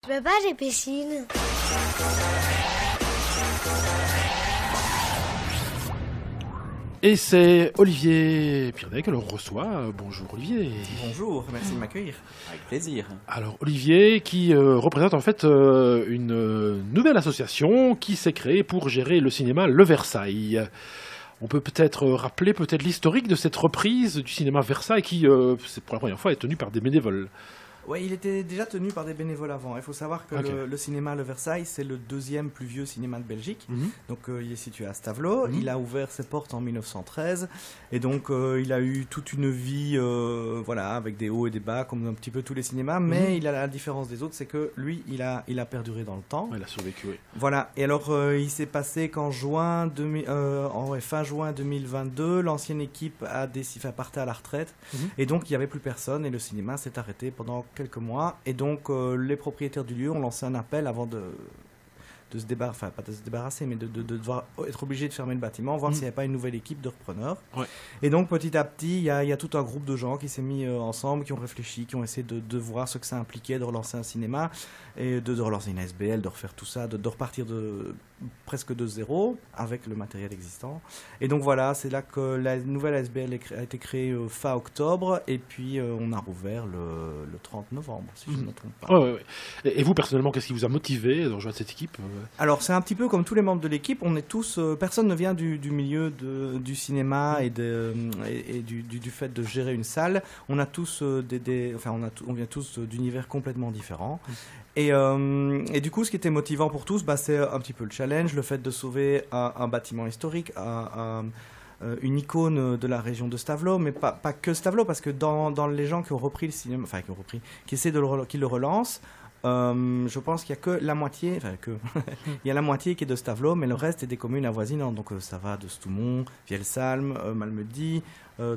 Papa, j'ai piscine. Et c'est Olivier Pierney que l'on reçoit. Bonjour Olivier. Bonjour, merci de m'accueillir. Avec plaisir. Alors Olivier qui représente en fait une nouvelle association qui s'est créée pour gérer le cinéma Le Versailles. On peut peut-être rappeler l'historique de cette reprise du cinéma Versailles qui, c'est pour la première fois, est tenue par des bénévoles. Oui, il était déjà tenu par des bénévoles avant. Il faut savoir que Okay. le cinéma Le Versailles, c'est le deuxième plus vieux cinéma de Belgique. Mhm. Donc il est situé à Stavelot. Il a ouvert ses portes en 1913. Et donc il a eu toute une vie voilà, avec des hauts et des bas, comme un petit peu tous les cinémas. Mais il a la différence des autres, c'est que lui, il a perduré dans le temps. Il a survécu, oui. Voilà. Et alors il s'est passé qu'en fin juin 2022, l'ancienne équipe partait à la retraite. Et donc il n'y avait plus personne et le cinéma s'est arrêté pendant quelques mois, et donc les propriétaires du lieu ont lancé un appel avant de se débarrasser, enfin pas de se débarrasser, mais de devoir être obligé de fermer le bâtiment, voir s'il n'y avait pas une nouvelle équipe de repreneurs. Ouais. Et donc petit à petit, il y a tout un groupe de gens qui s'est mis ensemble, qui ont réfléchi, qui ont essayé de voir ce que ça impliquait de relancer un cinéma, et de relancer une ASBL, de refaire tout ça, de repartir presque de zéro avec le matériel existant. Et donc voilà, c'est là que la nouvelle ASBL a été créée fin octobre, et puis on a rouvert le 30 novembre, si je ne me trompe pas. Ouais. Et vous, personnellement, qu'est-ce qui vous a motivé de rejoindre cette équipe ? Alors c'est un petit peu comme tous les membres de l'équipe, on est tous, personne ne vient du milieu du cinéma et du fait de gérer une salle. On a tous on vient tous d'univers complètement différents. Et du coup, ce qui était motivant pour tous, c'est un petit peu le challenge, le fait de sauver un bâtiment historique, une icône de la région de Stavelot, mais pas que Stavelot, parce que dans les gens qui ont repris le cinéma, enfin qui essaient qui le relancent, je pense qu'il y a que la moitié, il y a la moitié qui est de Stavelot, mais le reste est des communes avoisinantes. Donc ça va de Stoumont, Vielsalm, Malmedy,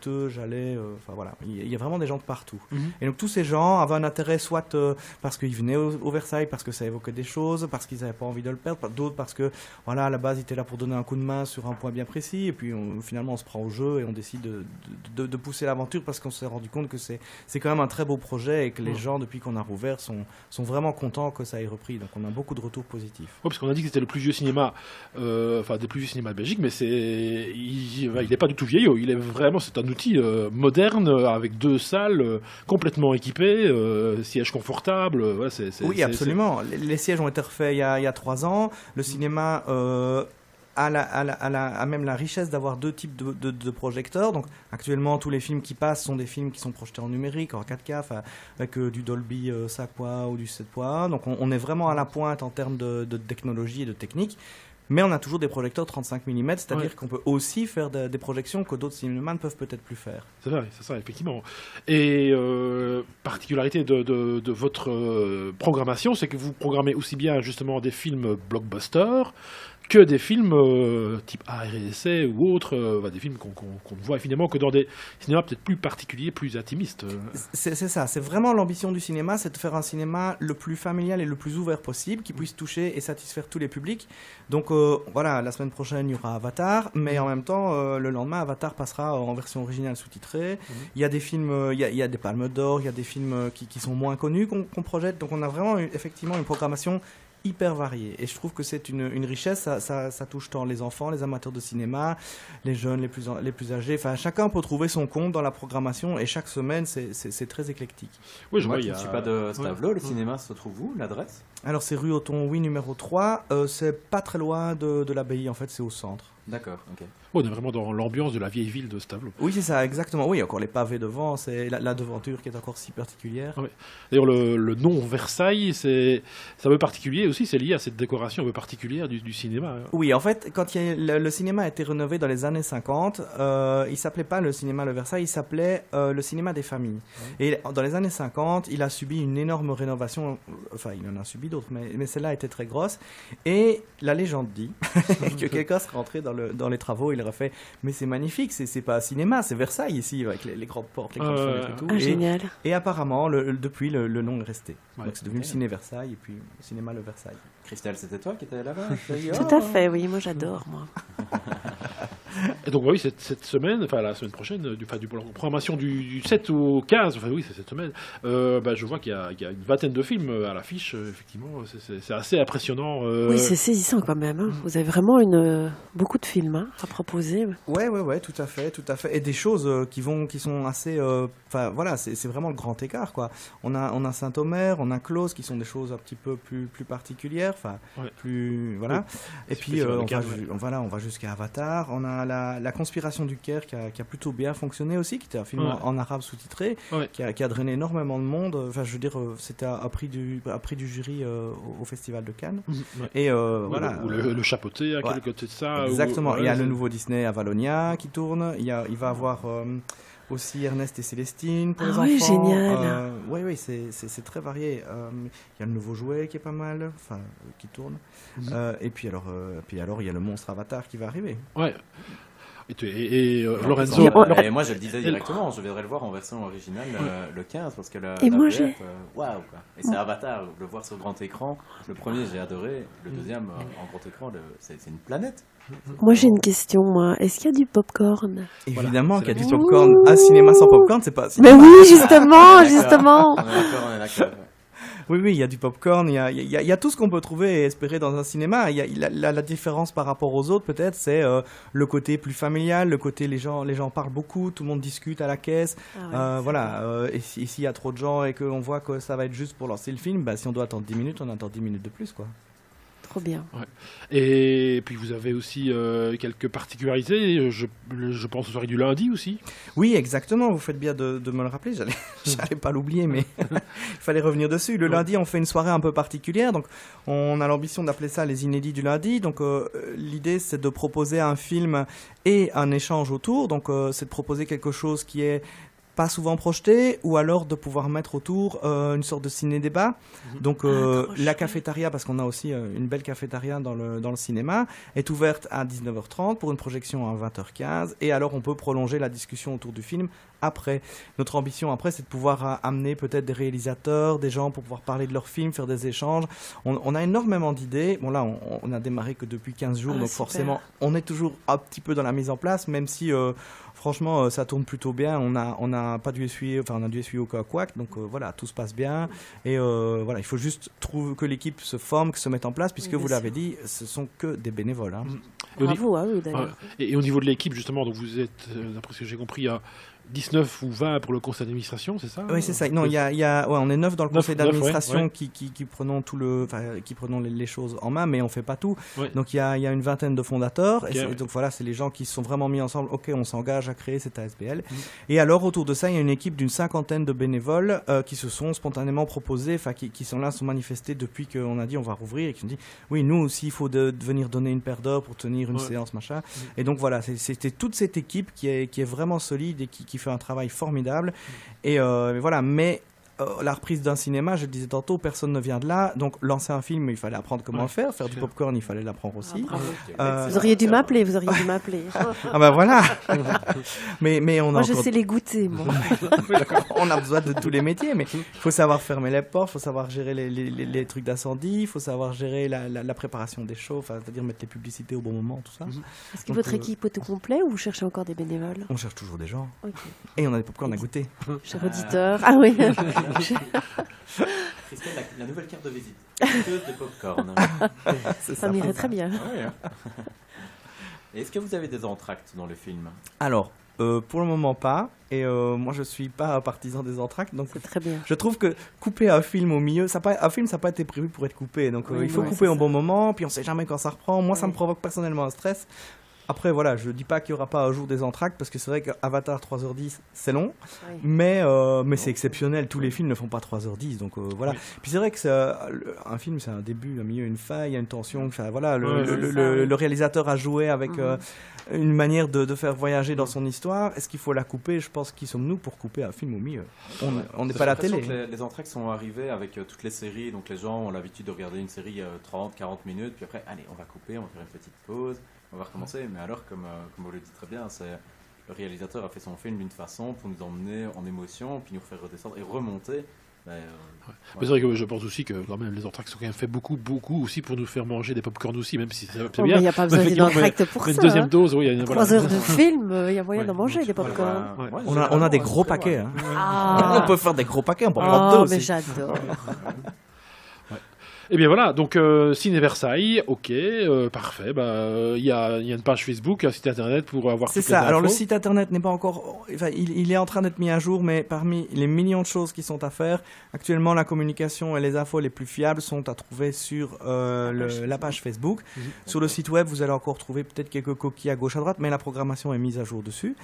Teuge, Alais, voilà. Il y a vraiment des gens de partout. Et donc tous ces gens avaient un intérêt, soit parce qu'ils venaient au Versailles, parce que ça évoquait des choses, parce qu'ils n'avaient pas envie de le perdre, d'autres parce que voilà, à la base ils étaient là pour donner un coup de main sur un point bien précis, et puis finalement on se prend au jeu et on décide de pousser l'aventure parce qu'on s'est rendu compte que c'est quand même un très beau projet et que les gens, depuis qu'on a rouvert, sont vraiment contents que ça ait repris. Donc on a beaucoup de retours positifs. Oui, parce qu'on a dit que c'était le plus vieux cinéma, des plus vieux cinémas de Belgique, mais il n'est pas du tout vieillot. Il est vraiment, c'est un outil moderne avec 2 salles complètement équipées, sièges confortables. Oui, absolument. Les sièges ont été refaits il y a 3 ans. Le cinéma a même la richesse d'avoir 2 types de projecteurs. Donc actuellement, tous les films qui passent sont des films qui sont projetés en numérique, en 4K, avec du Dolby 5.1 ou du 7.1. Donc on est vraiment à la pointe en termes de technologie et de technique. Mais on a toujours des projecteurs 35 mm, c'est-à-dire qu'on peut aussi faire des projections que d'autres cinémas ne peuvent peut-être plus faire. C'est ça, effectivement. Et particularité de votre programmation, c'est que vous programmez aussi bien justement des films blockbusters que des films type art et essai ou autres, des films qu'on ne voit évidemment que dans des cinémas peut-être plus particuliers, plus intimistes. C'est ça, c'est vraiment l'ambition du cinéma, c'est de faire un cinéma le plus familial et le plus ouvert possible, qui puisse toucher et satisfaire tous les publics. Donc voilà, la semaine prochaine il y aura Avatar, mais en même temps le lendemain Avatar passera en version originale sous-titrée. Il y a des films, il y a des palmes d'or, il y a des films qui sont moins connus qu'on projette, donc on a vraiment effectivement une programmation hyper varié. Et je trouve que c'est une richesse, ça touche tant les enfants, les amateurs de cinéma, les jeunes, les plus âgés. Enfin, chacun peut trouver son compte dans la programmation et chaque semaine, c'est très éclectique. Oui, je ne suis pas de Stavelot, le cinéma se trouve où, l'adresse ? Alors, c'est rue Othon, oui, numéro 3. C'est pas très loin de l'abbaye, en fait, c'est au centre. D'accord, ok. On est vraiment dans l'ambiance de la vieille ville de Stavelot. Oui, c'est ça, exactement. Oui, encore les pavés devant, c'est la devanture qui est encore si particulière. Ouais. D'ailleurs, le nom Versailles, c'est un peu particulier aussi, c'est lié à cette décoration un peu particulière du cinéma. Oui, en fait, quand le cinéma a été rénové dans les années 50, il s'appelait pas le cinéma Le Versailles, il s'appelait le cinéma des familles. Ouais. Et dans les années 50, il a subi une énorme rénovation, enfin, il en a subi d'autres, mais celle-là était très grosse. Et la légende dit que quelqu'un serait rentré dans les travaux, il aurait fait « Mais c'est magnifique, c'est pas un cinéma, c'est Versailles ici, avec les grandes portes, les grandes fenêtres et tout. » Génial. Et apparemment, depuis, le nom est resté. Ouais, donc c'est devenu Ciné Versailles et puis Cinéma Le Versailles. Christelle, c'était toi qui étais là-bas? Tout à fait, oui, moi j'adore, moi. Et donc oui, cette semaine, enfin la semaine prochaine, du programmation du 7 au 15, enfin oui, c'est cette semaine, je vois qu'il y a une vingtaine de films à l'affiche, effectivement, c'est assez impressionnant. Oui, c'est saisissant quand même. Hein. Vous avez vraiment beaucoup de films à proposer. Ouais, tout à fait. Et des choses qui sont assez... voilà, c'est vraiment le grand écart, quoi. On a Saint-Omer, on a Klaus, qui sont des choses un petit peu plus particulières, plus... Voilà. Oui. Et puis, on va jusqu'à Avatar. On a la Conspiration du Caire qui a plutôt bien fonctionné aussi, qui était un film en arabe sous-titré, qui a drainé énormément de monde. Enfin, je veux dire, c'était un prix du jury au Festival de Cannes. Et voilà. Ou le chapeauté à quel côté de ça. Exactement. Il y a le nouveau Disney Avalonia qui tourne. Il va avoir aussi Ernest et Célestine pour les enfants. Oui, génial. Oui, c'est très varié. Il y a le nouveau jouet qui est pas mal, qui tourne. Et puis alors, il y a le monstre Avatar qui va arriver. Ouais. Et Lorenzo. Et moi, je le disais directement, je viendrai le voir en version originale le 15 parce que la VF, waouh quoi. Et c'est Avatar, le voir sur grand écran. Le premier, j'ai adoré. Le deuxième, en grand écran, c'est une planète. Moi, j'ai une question. Est-ce qu'il y a du popcorn? Évidemment qu'il y a du popcorn. Un cinéma sans popcorn, c'est pas. Mais oui, justement. On est d'accord. Oui, il y a du popcorn, il y a tout ce qu'on peut trouver et espérer dans un cinéma. La différence par rapport aux autres, peut-être, c'est le côté plus familial, le côté les gens parlent beaucoup, tout le monde discute à la caisse. Et s'il y a trop de gens et qu'on voit que ça va être juste pour lancer le film, si on doit attendre 10 minutes, on attend 10 minutes de plus, quoi. Trop bien. Ouais. Et puis vous avez aussi quelques particularités, je pense aux soirées du lundi aussi. Oui, exactement, vous faites bien de me le rappeler, j'allais pas l'oublier, mais il fallait revenir dessus. Le lundi, on fait une soirée un peu particulière, donc on a l'ambition d'appeler ça les inédits du lundi. Donc l'idée, c'est de proposer un film et un échange autour, donc c'est de proposer quelque chose qui est pas souvent projeté, ou alors de pouvoir mettre autour une sorte de ciné-débat. Donc la cafétéria, parce qu'on a aussi une belle cafétéria dans le cinéma, est ouverte à 19h30 pour une projection à 20h15, et alors on peut prolonger la discussion autour du film après. Notre ambition après, c'est de pouvoir amener peut-être des réalisateurs, des gens pour pouvoir parler de leur film, faire des échanges. On a énormément d'idées. Bon là, on a démarré que depuis 15 jours, donc super. Forcément, on est toujours un petit peu dans la mise en place, même si franchement, ça tourne plutôt bien. On a pas dû essuyer, on a dû essuyer au couac, donc voilà, tout se passe bien. Et voilà, il faut juste trouver que l'équipe se forme, que se mette en place, puisque vous l'avez dit, ce sont que des bénévoles. Hein. Bravo, oui, d'ailleurs. Et au niveau de l'équipe, justement, donc vous êtes, d'après ce que j'ai compris, à 19 ou 20 pour le conseil d'administration, c'est ça? Oui, c'est ça. Non, on est 9 dans le conseil d'administration qui prenons qui prenons les choses en main, mais on fait pas tout. Ouais. Donc il y a une vingtaine de fondateurs. Okay, et donc voilà, c'est les gens qui se sont vraiment mis ensemble. Ok, on s'engage à créer cette ASBL. Et alors autour de ça, il y a une équipe d'une 50aine de bénévoles qui se sont spontanément proposés, qui sont là, sont manifestés depuis qu'on a dit on va rouvrir, et qui ont dit oui, nous aussi il faut venir donner une paire d'heures pour tenir une séance, machin. Et donc voilà, c'était toute cette équipe qui est vraiment solide et qui fait un travail formidable. Et voilà, mais la reprise d'un cinéma, je le disais tantôt, personne ne vient de là, donc lancer un film, il fallait apprendre comment le faire du popcorn, il fallait l'apprendre aussi. Vous auriez dû m'appeler. Ah ben voilà. mais moi je sais les goûter, moi. On a besoin de tous les métiers, mais il faut savoir fermer les portes, il faut savoir gérer les trucs d'incendie, il faut savoir gérer la préparation des shows, c'est-à-dire mettre les publicités au bon moment, tout ça. Est-ce que votre équipe est au complet ou vous cherchez encore des bénévoles? On cherche toujours des gens. Okay. Et on a des popcorn à goûter. Cher auditeur. Ah oui. Christelle, la nouvelle carte de visite. Que de popcorn. Ça m'irait très bien. Ah ouais. Est-ce que vous avez des entractes dans le film? Alors, pour le moment pas. Et moi, je suis pas partisan des entractes. Donc, c'est très bien. Je trouve que couper un film au milieu, un film, ça n'a pas été prévu pour être coupé. Donc, il faut couper au bon moment. Puis, on sait jamais quand ça reprend. Moi, ça me provoque personnellement un stress. Après, voilà, je dis pas qu'il y aura pas un jour des entractes, parce que c'est vrai qu'Avatar 3h10, c'est long, mais c'est exceptionnel. Tous les films ne font pas 3h10, donc voilà. Oui. Puis c'est vrai que un film, c'est un début, un milieu, une fin, il y a une tension. Voilà, le réalisateur a joué avec une manière de faire voyager dans son histoire. Est-ce qu'il faut la couper? Je pense qui sommes-nous pour couper un film au milieu? On n'est pas à la télé. Les entractes sont arrivés avec toutes les séries, donc les gens ont l'habitude de regarder une série 30-40 minutes, puis après, allez, on va couper, on va faire une petite pause. On va recommencer, mais alors, comme vous le dites très bien, le réalisateur a fait son film d'une façon pour nous emmener en émotion, puis nous faire redescendre et remonter. Mais c'est vrai que je pense aussi que quand même les entractes ont quand même fait beaucoup aussi pour nous faire manger des pop-corn aussi, même si c'est Oh, bien. mais il n'y a pas besoin d'une entracte pour une ça. deuxième dose, oui. 3 heures de film, il y a moyen d'en manger des pop-corn. On a des gros paquets. Hein. Ah. On peut faire des gros paquets, on peut en prendre Oh, deux mais aussi. j'adore. Et bien voilà, donc Ciné Versailles, ok, parfait. Il y a une page Facebook, un site internet pour avoir C'est toutes les ça. Alors le infos. site internet n'est pas encore, enfin, il est en train d'être mis à jour, mais parmi les millions de choses qui sont à faire, actuellement la communication et les infos les plus fiables sont à trouver sur la page Facebook. Sur le site web, vous allez encore trouver peut-être quelques coquilles à gauche à droite, mais la programmation est mise à jour dessus.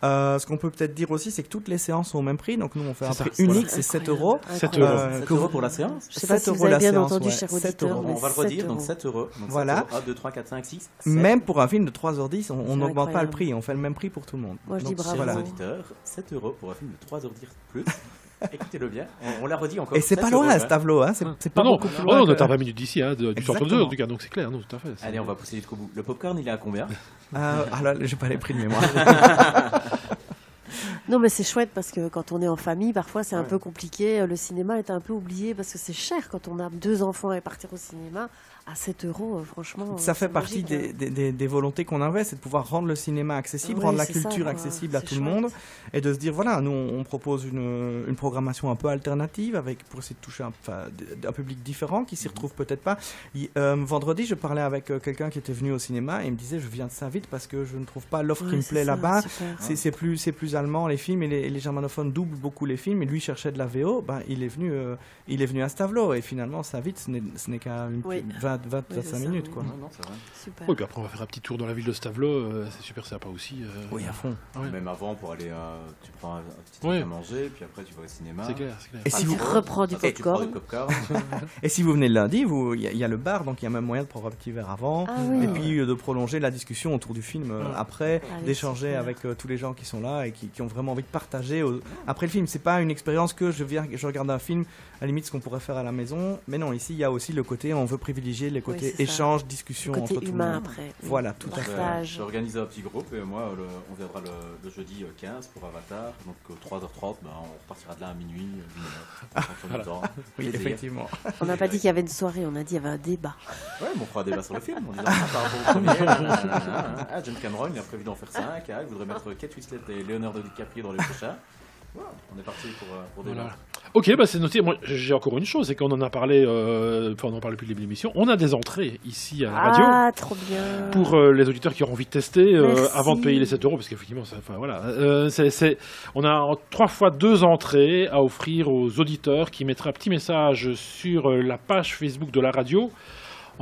Ce qu'on peut peut-être dire aussi, c'est que toutes les séances sont au même prix. Donc nous, on fait un C'est prix ça, unique, voilà. c'est 7 euros. 7 Incroyable. euros. 7 euros pour la séance. Je sais pas 7 si vous euros avez la bien séance, entendu, ouais. cher 7 auditeur. euros. mais On va le 7 redire, donc euros. 7 euros. Donc Voilà. 7 euros. 1, 2, 3, 4, 5, 6. Même pour un film de 3h10, on n'augmente pas le incroyable. prix, on fait le même prix pour tout le monde. Moi, je dis Donc, bravo. voilà. Chers auditeurs, 7 euros pour un film de 3h10 plus. Écoutez-le bien, on l'a redit encore. Et c'est 7 pas euros, loin, hein. ce tableau, hein. C'est pas Non, beaucoup plus on loin. est à 20 minutes d'ici, hein, du centre-deux Exactement. en tout cas, donc c'est clair, non, tout à fait. Allez, on va pousser jusqu'au bout. Le popcorn, il est à combien? Là, j'ai pas les prix de mémoire. Non, mais c'est chouette parce que quand on est en famille, parfois c'est un peu compliqué. Le cinéma est un peu oublié parce que c'est cher quand on a 2 enfants et partir au cinéma. À 7 euros, franchement. Ça fait c'est partie magique, hein. des volontés qu'on avait, c'est de pouvoir rendre le cinéma accessible, Ouais, rendre la c'est ça, culture quoi. accessible à C'est tout le chouette. monde, et de se dire voilà, nous on propose une programmation un peu alternative pour essayer de toucher un public différent qui s'y retrouve peut-être pas. Vendredi, je parlais avec quelqu'un qui était venu au cinéma et il me disait je viens de Saint-Vite parce que je ne trouve pas l'offre qui Ouais, me c'est plaît ça, là-bas. super. C'est plus allemand les films et les germanophones doublent beaucoup les films et lui cherchait de la VO, il est venu à Stavelot et finalement Saint-Vite ce n'est qu'à Oui. 25 c'est ça, minutes oui. quoi. Non, c'est vrai. Super. Oui, puis après on va faire un petit tour dans la ville de Stavelot, c'est super sympa aussi. Oui, à fond. Ouais. Même avant, pour aller, tu prends un petit Ouais. truc à manger, puis après tu vas au cinéma. C'est clair, c'est clair. Et si Tu vous reprends du Après, tu prends popcorn. du popcorn. Et si vous venez le lundi, il y a le bar, donc il y a même moyen de prendre un petit verre avant, Ah oui. et puis de prolonger la discussion autour du film après, Allez, d'échanger super. avec tous les gens qui sont là et qui ont vraiment envie de partager. Après le film, c'est pas une expérience que je regarde un film, à la limite ce qu'on pourrait faire à la maison, mais non, ici il y a aussi le côté, on veut privilégier les côtés c'est ça. échange, discussion Côté entre tout le humain monde. après. Voilà, tout à fait. Partage. J'ai organisé un petit groupe et moi, on viendra le jeudi 15 pour Avatar. Donc 3h30, on repartira de là à minuit. Oui, effectivement. On n'a pas dit qu'il y avait une soirée, on a dit qu'il y avait un débat. Ouais, mais on fera un débat sur le film. On dira par rapport au premier. James Cameron, il a prévu d'en faire 5. Il voudrait mettre Kate Winslet et Leonardo DiCaprio dans les prochains. Voilà, on est parti pour débattre. Voilà. Ok, c'est noté. Moi, j'ai encore une chose, c'est qu'on en a parlé, on en parle depuis le début de l'émission. On a des entrées ici à la radio. Ah, trop bien. Pour les auditeurs qui auront envie de tester Merci. avant de payer les 7 euros, parce qu'effectivement, on a 3 fois 2 entrées à offrir aux auditeurs qui mettraient un petit message sur la page Facebook de la radio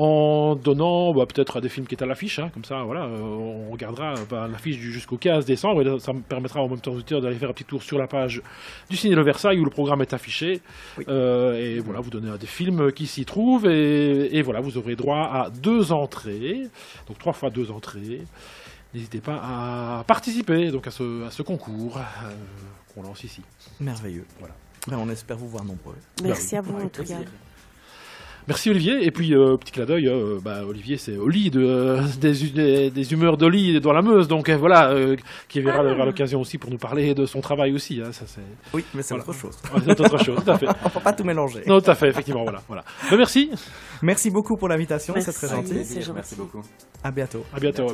en donnant peut-être à des films qui est à l'affiche, hein, comme ça, voilà, on regardera l'affiche jusqu'au 15 décembre, et ça me permettra en même temps aux auditeurs d'aller faire un petit tour sur la page du Ciné Le Versailles où le programme est affiché, et voilà, vous donnez des films qui s'y trouvent, et voilà, vous aurez droit à 2 entrées, donc 3 fois 2 entrées. N'hésitez pas à participer donc à ce concours qu'on lance ici. Merveilleux. Voilà. On espère vous voir nombreux. Merci à vous en tout cas. Plaisir. Merci Olivier, et puis petit clin d'œil, Olivier c'est Oli des humeurs d'Oli dans la Meuse, donc voilà, qui verra l'occasion aussi pour nous parler de son travail aussi. Hein, ça, c'est... Oui, mais c'est Voilà. autre chose. Ouais, c'est autre chose, tout à fait. On peut pas tout mélanger. Non, tout à fait, effectivement, voilà. Merci, Merci beaucoup pour l'invitation, c'est très Merci. gentil. C'est gentil. Merci beaucoup. À bientôt. à bientôt.